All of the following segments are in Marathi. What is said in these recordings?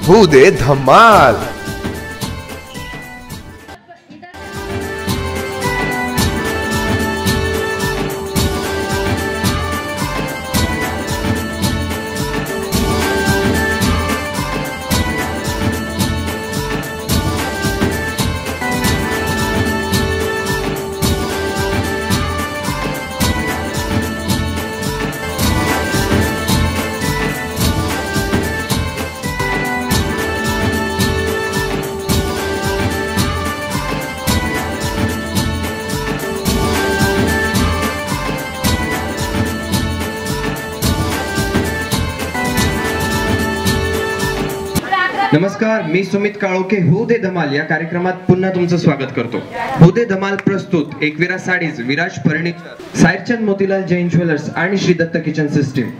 होऊ दे धमाल. नमस्कार, मी सुमित काळोखे. होऊ दे धमाल या कार्यक्रमात पुन्हा तुमचं स्वागत करतो. होऊ दे धमाल प्रस्तुत Ekvira sarees, Viraj furniture, Sayarchand Motilal Jain jewellers आणि श्री दत्त किचन सिस्टीम.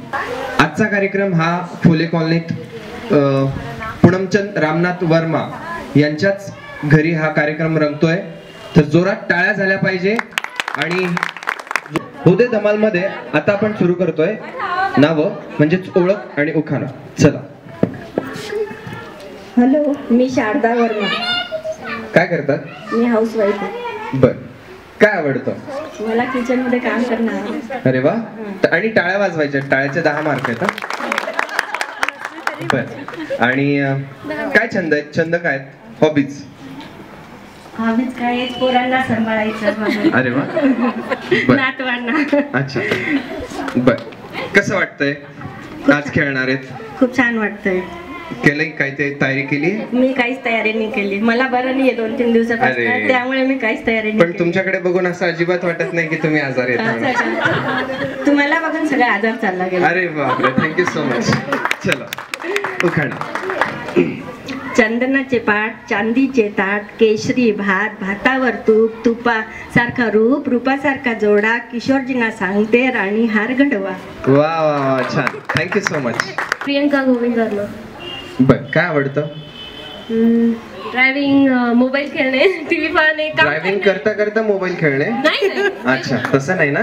आजचा कार्यक्रम हा फुले कॉलनीत पूनमचंद रामनाथ वर्मा यांच्याच घरी हा कार्यक्रम रंगतोय. तर जोरात टाळ्या झाल्या पाहिजे. आणि होऊ दे धमाल मध्ये आता आपण सुरू करतोय नावं म्हणजेच ओळख आणि उखाणं. चला. हॅलो, मी शारदा वर्मा. काय करतात? मी हाऊसवाईफ आहे. बर. काय आवडतं? मला किचन मध्ये काम करणं. अरे वा. आणि टाळ्या वाजवायच्या. टाळ्याचे 10 मार्क आहेत. बर. आणि काय छंद आहेत? छंद काय आहेत? हॉबीज? हॉबीज काय आहेत? पोरांना सांभाळायचं. अरे वा. नातवांना. अच्छा. बर. कसं वाटतंय आज खेळणार आहेत? खूप छान वाटतंय. केलंय काय? ते तयारी केली? मी काहीच तयारी नाही केली. मला बरं नाहीये 2-3 दिवसापासून, त्यामुळे मी काहीच तयारी नाही. पण तुमच्याकडे बघून असं अजिबात वाटत नाही की तुम्ही आजारी आहेत. तुम्हाला बघून सगळा आजार चालला गेला. अरे बापरे, थँक्यू सो मच. चला उखाणा. चंदनाचे पाट, चांदीचे ताट, केशरी भात, भातावर तूप, तुपा सारखा रूप, रूपासारखा जोडा, किशोरजींना सांगते राणी हार घडवा. वा वा वा, छान. Thank you so much. Priyanka Govind Verma. बर. काय आवडतं? ड्रायव्हिंग, मोबाईल खेळणे, टीव्ही पाहणे. ड्रायव्हिंग करता करता मोबाईल खेळणे? नाही. अच्छा, तसं नाही ना.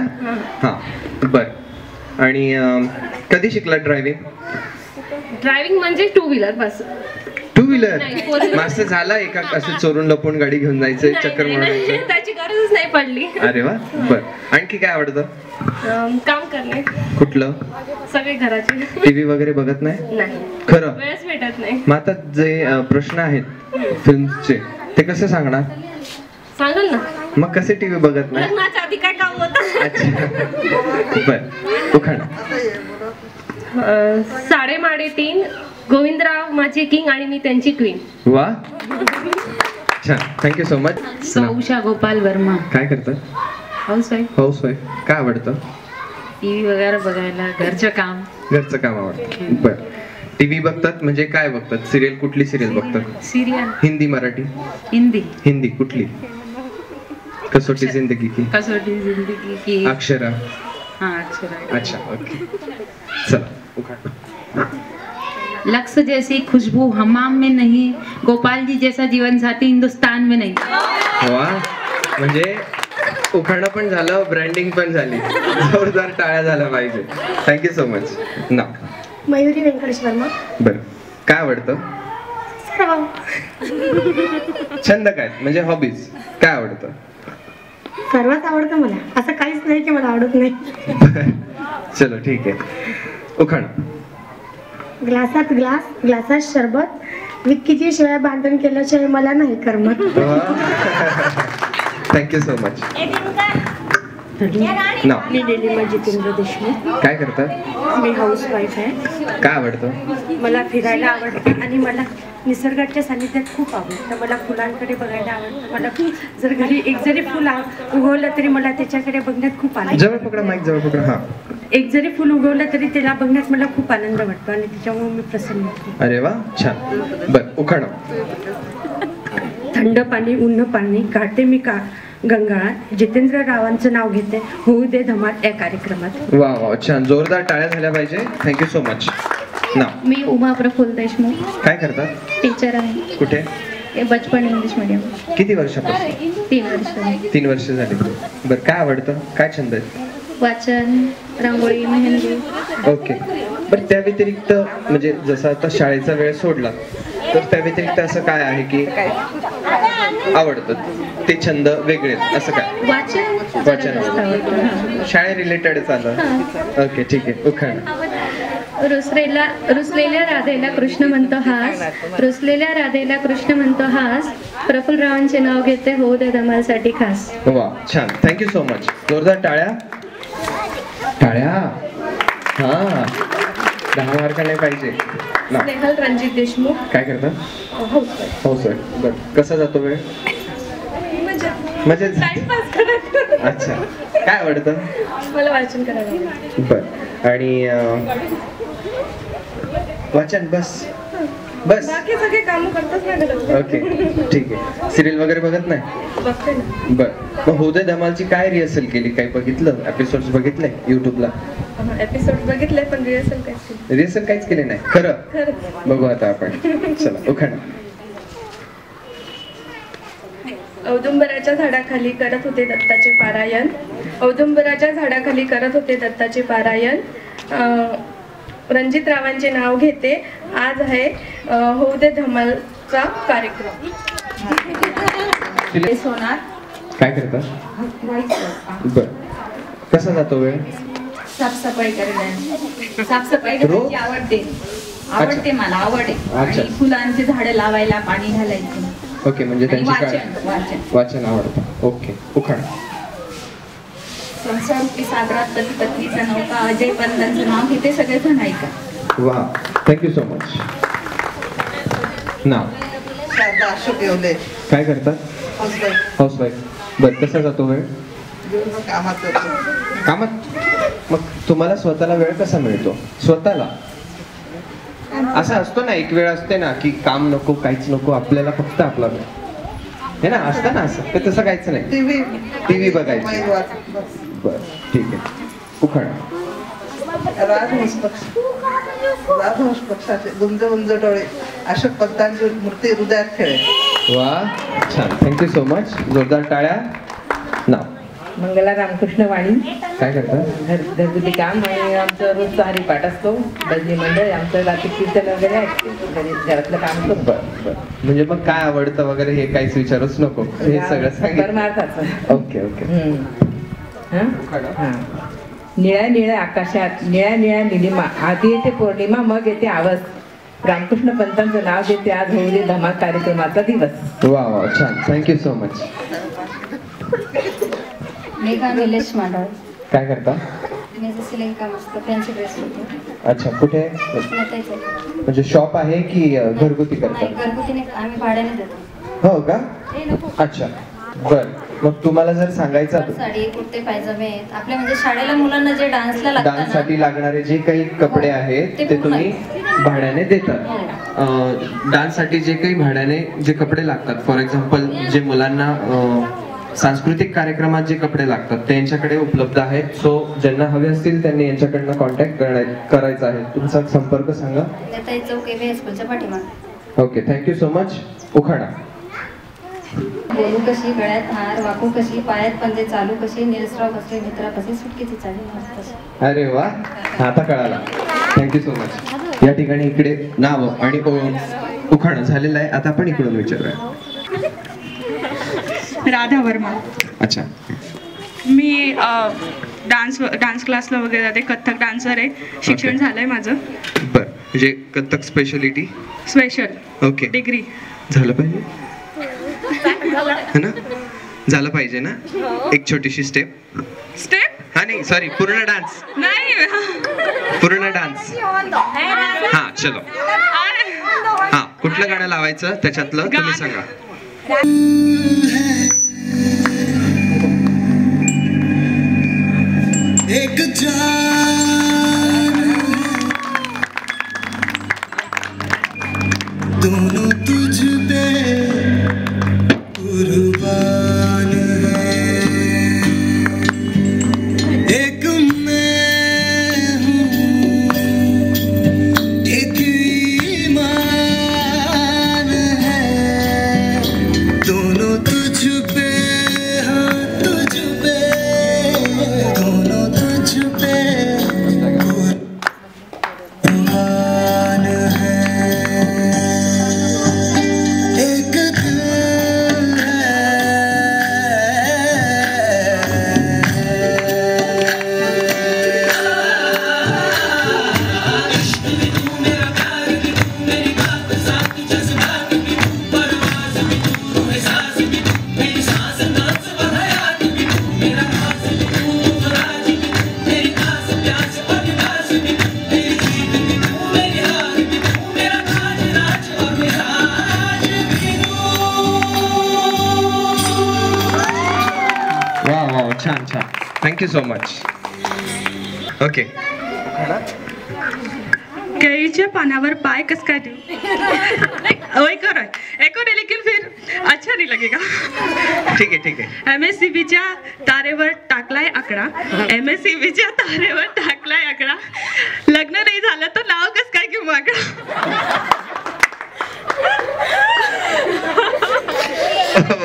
हा. बर. आणि कधी शिकला ड्रायव्हिंग? ड्रायव्हिंग म्हणजे 2 व्हीलर बस. 2 व्हीलर? मास्टर झाला एका असं चोरून लपून गाडी घेऊन जायचं, चक्कर मारायचं? त्याची गरजच नाही पडली. अरे वा. बर. आणखी काय आवडतं? काम करणे. कुठलं? सगळे घराचे. टीव्ही वगैरे बघत नाही? नाही. खरं? वेळच भेटत नाही. मग आता जे प्रश्न आहेत फिल्मचे ते कसे सांगणार? सांगाल ना. मग कसे टीव्ही बघत नाही? लग्नाच्या आधी काय काम होतं? अच्छा. बर. उखाणा. 3.5 गोविंदराव माझे किंग आणि मी त्यांची क्वीन. वा, छान. Thank you so much. Usha Gopal Verma. काय करतात? हाऊसवाईफ. हाऊसवाईफ. काय आवडतं? टीव्ही वगैरे बघायला, घरचं काम. घरचं काम आवडतं. बर. टीव्ही बघतात म्हणजे काय बघतात? सिरियल? कुठली सिरियल बघतात? सिरियल. हिंदी, मराठी? हिंदी. हिंदी. कुठली? कसोटी जिंदगी की? कसोटी जिंदगी की. अक्षरा. हाँ, अक्षरा. अच्छा, ओके. चला उखाणा. लक्स जैसी खुशबू हमाम में नहीं, गोपाल जी जैसा जीवन साथी हिंदुस्तान में नहीं. वा, म्हणजे उखाणं पण झालं, ब्रँडिंग पण झाली. जोरदार टाळ्या झाल्या पाहिजे. Thank you so much. ना. मयुरी व्यंकटेश वर्मा. बर. काय आवडतं? छंद काय म्हणजे हॉबीज? काय आवडतं? सर्वच आवडतं मला. असं काहीच नाही की मला आवडत नाही. चलो ठीक आहे. उखाणा. ग्लासात ग्लास, ग्लासात शरबत, विक्कीची शिवाय बांधून केल्याशिवाय मला नाही करमत. Thank you so much. ना. मी नीलिमा जितेंद्र देशमुख. काय करतात? मी हाऊसवाईफ आहे. काय आवडतं? मला फिरायला आवडतं आणि मला निसर्गाच्या सानिध्यात खूप आवडतं. मला फुलांकडे बघायला आवडतं. मला जर घरी एक जरी फुल उगवलं तरी मला त्याच्याकडे बघण्यात खूप आनंद. जवळ पकडा, माईक जवळ पकडा. हा. एक जरी फुल उगवलं तरी त्याला बघण्यात मला खूप आनंद वाटतो आणि त्याच्यामुळे मी प्रसन्न होते. अरे वा, छान. बर. उखाणा. थंड पाणी, उन्ह पाणी, काढते मी का गंगाळात, जितेंद्र रावांचं नाव घेते होऊ दे धमाल या कार्यक्रमात. वा वा, छान. जोरदार टाळ्या झाल्या पाहिजे. Thank you so much. ना. मी उमा प्रफुल्ल देशमुख. काय करतात? टीचर आहे. कुठे? बचपन इंग्लिश मीडियम. किती वर्षापासून? 3 वर्ष. 3 वर्ष झाली. बरं. काय आवडतं? काय छंद आहे? वाचन, रांगोळी, मेहंदी. ओके. बरं त्या व्यतिरिक्त म्हणजे जसं आता शाळेचा वेळ सोडला तर त्या व्यतिरिक्त असं काय आहे की आवडतं ते छंद वेगळे असं काय? वाचन शाळे रिलेटेडच आलं. ओके ठीक आहे. उखाण. रुसलेल्या राधेला कृष्ण म्हणतो हास, रुसलेल्या राधेला कृष्ण म्हणतो हास, प्रफुल्लरावांचे नाव घेते होऊ दे धमालसाठी खास. वा छान. Thank you so much. जोरदार टाळ्या. टाळ्या. हा 10 मार्काने पाहिजे ना. स्नेहल रणजित देशमुख. काय करतात? हो सर. बर कसा जातो वेळ? म्हणजे टाइमपास करत. अच्छा. काय आवडतं? मला वाचन करायला आवडतं. बर आणि वाचन बस बस. बाकी सगळे काम करतच नाही घरात. ओके ठीक आहे. सिरियल वगैरे बघत नाही? बघते ना. बर मग होऊ दे धमालची काय रिहर्सल केली? काही बघितलं? एपिसोड्स बघितले युट्यूबला? एपिसोड बघितले पण रिहर्सल काहीच केली. रिहर्सल काहीच केली नाही? खरं? बघू आता आपण. चला उखाणा. औदुंबराच्या झाडाखाली करत होते दत्ताचे पारायण, औदुंबराच्या झाडाखाली करत होते दत्ताचे पारायण. रणजितरावांचे नाव घेते, आज आहे होऊ दे धमालचा कार्यक्रम. सोनार. काय करता? बर कसा जातो वेळ? साफसफाई करायला. साफसफाई करायची आवडते मला आवडते. अच्छा. आणि फुलांची झाडं लावायला, पाणी घालायचं. ओके म्हणजे आणि त्यांची काय वाचन. वाचन आवडतं. ओके उखाणा. संसारूपी सागरात पती पत्नीचा नौका, अजय पंतांचं नाव घेते सगळेजण ऐका. वा थँक्यू सो मच. नाव? शारदा अशोक येवले. काय करतात? हाऊसवाईफ. बर कसा जातो वेळ? कामात जातो. कामात. मग तुम्हाला स्वतःला वेळ कसा मिळतो? स्वतःला असं असतो ना, एक वेळ असते ना की काम नको काहीच नको, आपल्याला फक्त आपला वेळ हे ना असतं ना. असं तर तसं काहीच नाही. टीव्ही बघायची. बर ठीक आहे. उखाणा. राजहंस पक्षाचे गुंज गुंज डोळे, अशोक पंतांची मूर्ती हृदयात खेळे. वा छान. Thank you so much. जोरदार टाळ्या. नाव? मंगला रामकृष्ण वाणी. काय करतात? घरगुती काम आणि आमचं रोजचा हरिपाठ असतो. भजनी मंडळ आमचं रात्री कीर्तन वगैरे आहे. घरातलं काम करतो. बर बर म्हणजे मग काय आवडतं वगैरे हे काहीच विचारूच नको, हे सगळं सांगितलं. परमार्थाचं. Okay okay. हा. निळ्या निळ्या आकाशात निळ्या निळ्या निलिमा, आधी येते पौर्णिमा मग येते आवस, रामकृष्ण पंतांचं नाव घेते आज होऊ दे धमाल कार्यक्रमाचा दिवस. वा वा छान. Thank you so much. Megha Nilesh Mandal. काय करता? माझं सिलिंग काम असतं, फॅन्सी ड्रेस होते. अच्छा कुठे? म्हणजे शॉप आहे की घरगुती करता? घरगुतीने आम्ही भाड्याने देतो. हो का? अच्छा बर. मग तुम्हाला जर सांगायचं साडी कुर्ते पायजमे आपल्या म्हणजे शाळेला मुलांना जे डान्सला लागतात डान्स साठी लागणारे जे काही कपडे आहेत ते तुम्ही भाड्याने देतात. डान्स साठी जे काही भाड्याने जे कपडे लागतात, फॉर एक्झाम्पल जे मुलांना सांस्कृतिक कार्यक्रमात जे कपडे लागतात ते यांच्याकडे उपलब्ध आहेत. सो ज्यांना हवे असतील त्यांनी यांच्याकडनं कॉन्टॅक्ट करायचा आहे. तुमचा संपर्क सांगा. चौक एव्ही स्कूलच्या पाठीमागे. Okay thank you so much. उखाणा. बोलू कशी गळ्यात हार, वाकू कशी पायात पंजे, चालू कशी निरसराव बसले मित्रा कशी सुटकेची चालू. अरे वा आता कळाला. Thank you so much. या ठिकाणी इकडे नाव आणि उखाणा झालेलं आहे. आता आपण इकडून विचारूया. राधा वर्मा. अच्छा. मी डान्स क्लासला वगैरे जाते. कथ्थक डान्सर आहे. शिक्षण झालंय माझं. बर म्हणजे Kathak speciality? Special. Okay. Degree. झालं पाहिजे है ना? झालं पाहिजे ना? एक छोटीशी स्टेप. हा नाही सॉरी पूर्ण डान्स नाही. पूर्ण डान्स. हा चलो. हा कुठलं गाणं लावायचं त्याच्यातलं तुम्ही सांगा. एक जान दोनों तुझ पे कुर्बान है, एक मैं हूँ एक ईमान है, दोनों तुझ पे हाँ तुझ पे दोनों तुझ पे थँक्यू सो मच. ओके. केळीच्या पानावर पाय कस काय देऊ? वही करो एको नहीं, लेकिन फिर अच्छा नहीं लगेगा. ठीक आहे ठीक आहे. MSCBच्या तारेवर टाकलाय आकडा, MSCBच्या तारेवर टाकलाय आकडा, लग्न नाही झालं तर नाव कस काय घेऊ मागं?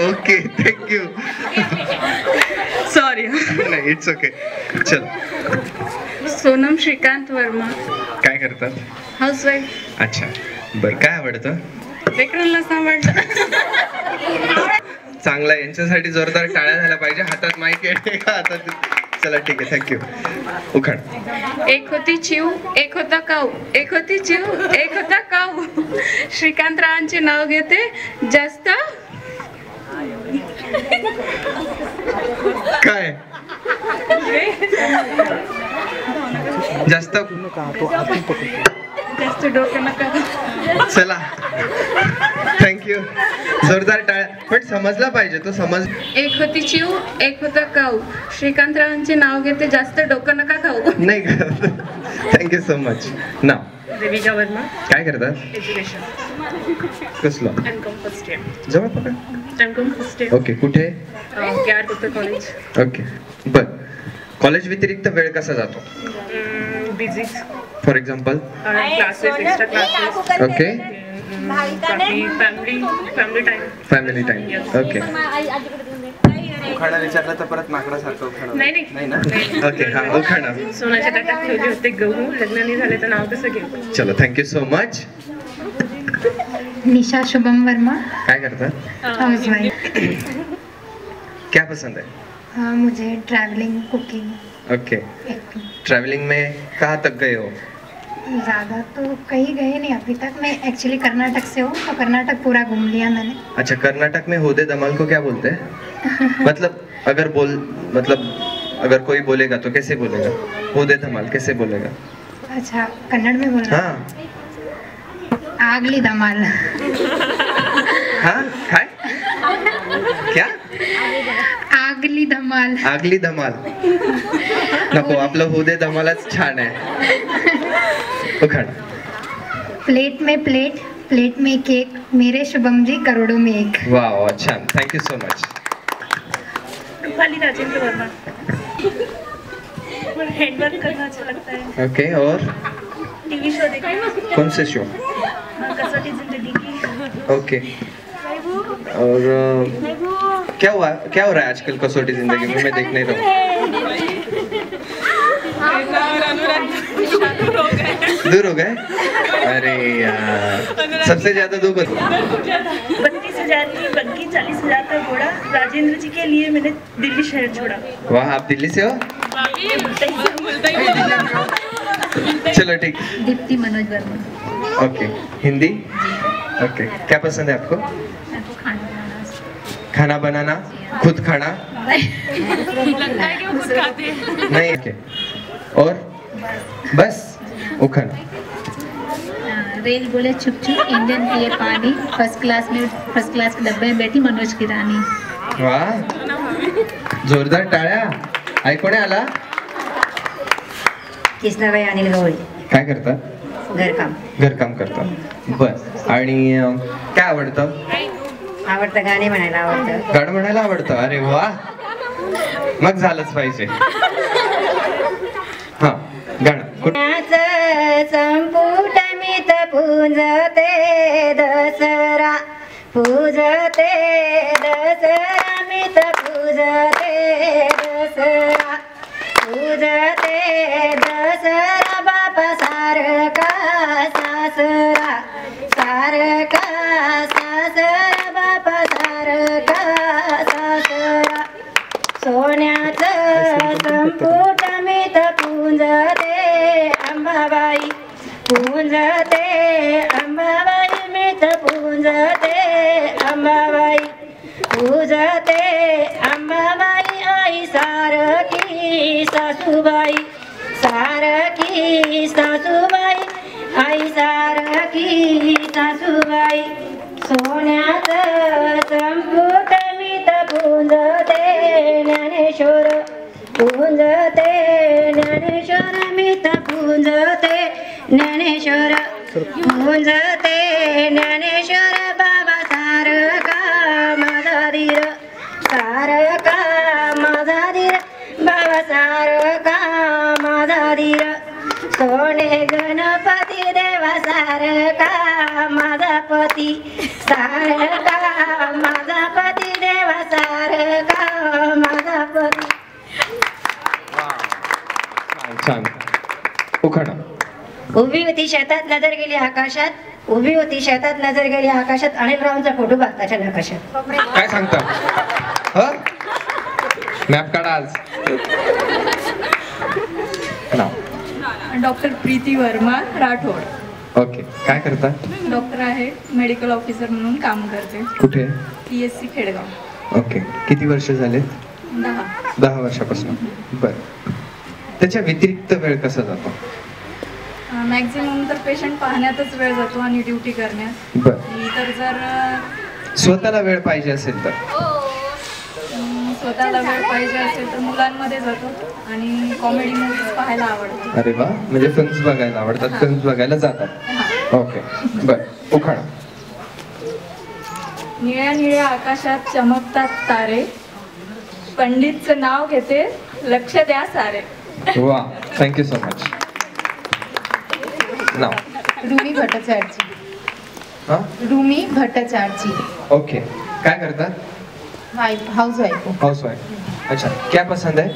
Okay thank you. सॉरी. नाही इट्स ओके. चल. सोनम श्रीकांत वर्मा, काय करतात? हाऊसवाईफ. अच्छा बरं, काय आवडतं? विक्रमला सांभाळतं. चांगला, यांच्यासाठी जोरदार टाळ्या झाल्या पाहिजे. हातात माईक आहे का हातात? चला ठीक आहे थँक्यू. उखाण. एक होती चिव, एक होता काऊ, एक होती चिव, एक होता काऊ. श्रीकांतरावांचे नाव घेते जास्त. काय जास्त जास्त डोकं नका. चला थँक्यू. जोरदार टाळ्या. पण समजला पाहिजे तो, समज. एक होती चिव, एक होता काऊ. श्रीकांतरावांचे नाव घेते जास्त डोकं नका खाऊ. नाही का? Thank you so much. नाव. देविका वर्मा. काय करतात? एज्युकेशन. कसलं? M Com first year. जवळ पकड. M Com first year. ओके. कुठे? KR Gupta college. ओके बर. कॉलेज व्यतिरिक्त वेळ कसा जातो? Busy. For example? Classes, extra classes. Okay. Family time. Family time. Okay. उखाणा विचारला तर परत माकडासारखं उखाणा नाही ना? ओके हा उखाणा. सोनाच्या ताटात ठेवले होते गहू, लग्न नाही झाले तर नाव कसं घेऊ? चलो थँक्यू सो मच. निशा शुभम वर्मा, काय करतात? हाउसवाइफ. क्या पसंद है? मुझे ट्रैवलिंग, कुकिंग. ओके. ट्रैवलिंग में कहाँ तक गए हो? ज़्यादा तो कहीं गए नहीं अभी तक. मैं एक्चुअली कर्नाटक से हूँ, तो कर्नाटक पूरा घूम लिया मैंने. अच्छा, कर्नाटक में होदे दमाल को क्या बोलते हैं? मतलब अगर कोई बोलेगा तो कैसे बोलेगा? होदे धमाल कैसे बोलेगा? अच्छा, कन्नड़ में बोलना. हाँ. आगली धमाल. हाँ काय? क्या? आगली धमाल. आगली धमाल. नको, आपलं होदे धमालच छान आहे. उखाण. प्लेट में प्लेट, प्लेट में केक, मेरे शुभम जी करोड़ों में एक. वाह छान. Thank you so much. Rupali Rajendra Verma. Handwork करना अच्छा लगता है. ओके. और टीवी शो देखना. कौन से शो? कसौटी जिंदगी की. ओके. और क्या हो रहा है आजकल कसौटी जिंदगी में? मैं देख नहीं रहा हूँ. दूर हो गए? अरे यार, सबसे ज्यादा दुख होता. 32,000 की बग्गी, 40,000 का घोड़ा. राजेंद्र जी के लिए मैंने दिल्ली शहर छोड़ा. वाह, आप दिल्ली से हो? चलो ठीक. दीप्ति मनोज वर्मा. ओके. हिंदी. ओके. क्या पसंद है आपको? खाना बनाना, खुद खाना. नहीं. ओके. और बस. उखान. रेल बोले चुप चुप, इंजन पिए पानी, फर्स्ट क्लास के डब्बे में बैठी मनोज की रानी. वाह, जोरदार टाळ्या. ऐकून आला. कृष्णाबाई अनिल गवळी. काय करतात? घरकाम करतात. बर. आणि काय आवडतं? गाणे म्हणायला आवडतं. गाणं म्हणायला आवडतं. अरे वा, मग झालंच पाहिजे. हा गाणं. संपुट मित पूजते दसरा, पूजते दसरा, मित पूजते दसरा, पूजते दसरा. बापा सारका सासरा, सारका सासरा, बापा सारका सासरा. सोन्याचं संपुट मित पूजते अंबाबाई, पूजते अंबाबाई, मित पूजते अंबाबाई, पूजते अंबाबाई. आई सारखी सासूबाई, सारखी सासूबाई, आई सारखी सासूबाई. सोन्याचं संपुट मित पूजते ज्ञानेश्वर, पूज ज्ञानेश्वर मुंजते ज्ञानेश्वर बाबा सारका माझा धीर सारका माझा धीर बाबा सारका माझा धीर सोने गणपती देवा सारका माझा पती सारका माझा पती देवा सारका माझा पती. छान. उखाणा. उभी होती शेतात नजर गेली आकाशात उभी होती शेतात नजर गेली आकाशात अनिलरावांचा फोटो भारताच्या नकाशात. काय सांगता? ह मॅप काढा आज. नाव. डॉक्टर प्रीती वर्मा राठोड. ओके. काय करता? डॉक्टर आहे, मेडिकल ऑफिसर म्हणून काम करते. कुठे? PSC खेडगाव. ओके. किती वर्ष झाले? 10 वर्षापासून. बर. त्याच्या व्यतिरिक्त वेळ कसा जातो? मॅक्झिमम तर पेशंट पाहण्यातच वेळ जातो आणि ड्युटी करण्यात. बर. तर जर स्वतःला वेळ पाहिजे असेल तर? स्वतःला वेळ पाहिजे असेल तर मुलांमध्ये जातो आणि कॉमेडी मूव्हीज पाहायला आवडतात. अरे वा. म्हणजे फिल्म्स बघायला आवडतात. फिल्म्स बघायला जातात. ओके. बर. उखाणा. निळ्या निळ्या आकाशात चमकतात तारे पंडितचं नाव घेते लक्ष द्या सारे. वा. Thank you so much. नाव. रुमी भट्टाचार्य. हा? रुमी भट्टाचार्य. ओके. काय करतात? House wife. House wife. अच्छा. क्या पसंद है?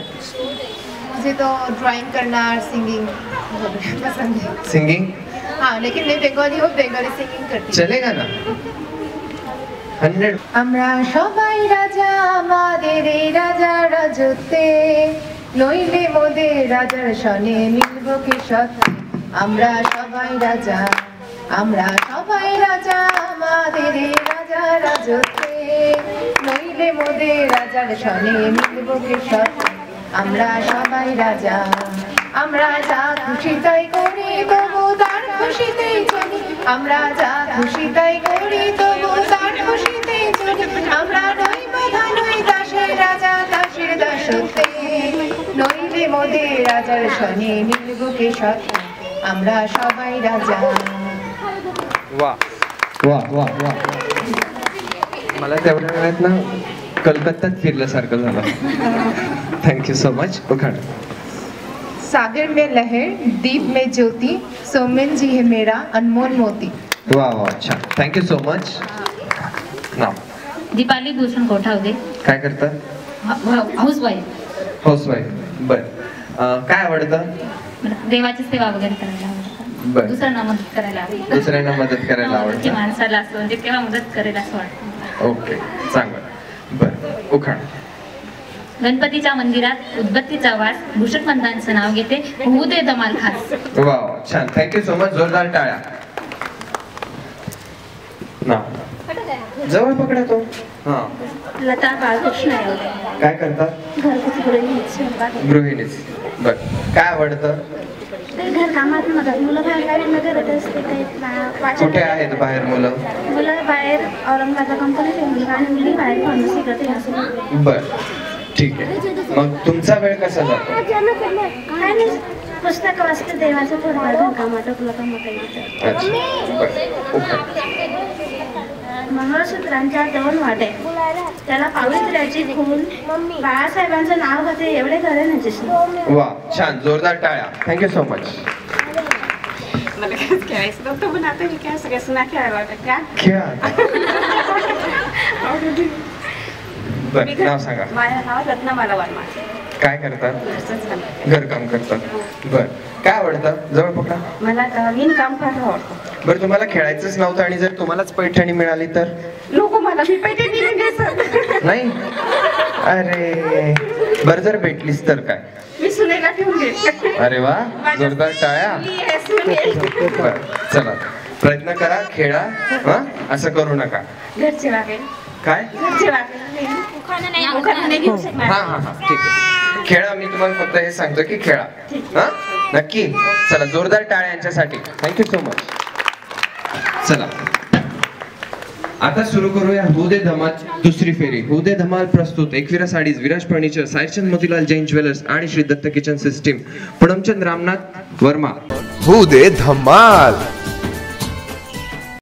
मुझे तो ड्राइंग करना और सिंगिंग पसंद है. सिंगिंग? हाँ, लेकिन मैं बंगाली हूँ, बंगाली सिंगिंग करती हूँ. चलेगा ना? 100. আমরা সবাই রাজা আমাদের এই রাজা রাজত্বে নইলে মোদের রাজার সনে মিলব কি সাথে. আমরা সবাই রাজা আমাদের এই রাজা রাজত্বে নইলে মোদের রাজার সনে মিলব কি সাথে. আমরা সবাই রাজা আমরা যা খুশি তাই করি তবু তার খুশিতেই চলি. আমরা যা খুশি তাই করি তবু তার খুশিতেই চলি. আমরা নই বাধা নই দাসের রাজা দাসের দাসত্বে নইলে মোদের রাজার সনে মিলব কে সাথে. আমরা সবাই রাজা. वा वा वा वा. मला तेवढ्या वेळात ना कलकत्त्यात फिरल्यासारखं झालं. Thank you so much. उखाणा. सागर में लहर दीप में ज्योति सोमेन जी है मेरा अनमोल मोती. वा वा. अच्छा. Thank you so much. नाव. दीपाली भूषण कोठावदे. काय करतात? House wife. House wife. बर. काय आवडतं? देवाची सेवा वगैरे करायला आवडतं. बर. दुसऱ्यांना मदत करायला आवडतं. दुसऱ्यांना मदत करायला आवडतं. माणसाला असं म्हणजे तेव्हा मदत करेल असं वाटतं. ओके. चांगलं. बर. उखाणा. गणपतीच्या मंदिरात उदबत्तीचा वास भूषकमंतांचं नाव घेते होऊ दे धमाल खास. वा वा. छान. Thank you so much. जोरदार टाळ्या. नाव. जवळ पकडा तो. हा. लता बाळकृष्ण काय करतात? घरगुती गृहिणीच. बर. काय आवडतं? घर कामात मदत. मुलं बाहेर गावी करत असते. कुठे आहेत बाहेर मुलं? मुलं बाहेर औरंगाबाद कंपनीत आणि मुली बाहेर फार्मसी करते. बर. ठीक आहे. मग तुमचा वेळ कसा जातो? पुस्तक वाचते देवाचं थोडं कामात तुला कामात. मंगळसूत्रांच्या 2 वाटे त्याला पावित्र्याची खून बाळासाहेबांचं नाव होते एवढे खरे नचिस. वा. छान. जोरदार टाळ्या. Thank you so much. मला काहीच खेळायचं नव्हतं पण आता मी काय सगळ्या सुना खेळायला वाटत का खेळा. बर. नाव सांगा. माझं नाव रत्नमाला वर्मा. काय करतात? घरकाम करतात. बर. काय आवडतं? जवळ पकडा. मला विणकाम फार आवडतं. बरं. तुम्हाला खेळायचंच नव्हतं आणि जर तुम्हालाच पैठणी मिळाली तर? लोक मला मी पैठणी देतात. नाही. अरे. बरं. जर भेटलीस तर काय? मी सुनेला ठेवून घे. अरे वा. जोरदार टाळ्या. बर. चला प्रयत्न करा. खेळा. हा. असं करू नका. घरचे वागेल. काय? घरचे वागेल. हा हा हा. ठीक आहे. खेळा. मी तुम्हाला फक्त हे सांगतो की खेळा. हा. नक्की. चला जोरदार टाळ्या यांच्यासाठी. Thank you so much. चला आता सुरू करूया होऊ दे धमाल दुसरी फेरी. होऊ दे धमाल प्रस्तुत Ekvira sarees, Viraj furniture, Sayarchand Motilal Jain jewellers आणि श्री दत्त किचन सिस्टीम, पुणमचंद रामनाथ वर्मा. होऊ दे धमाल.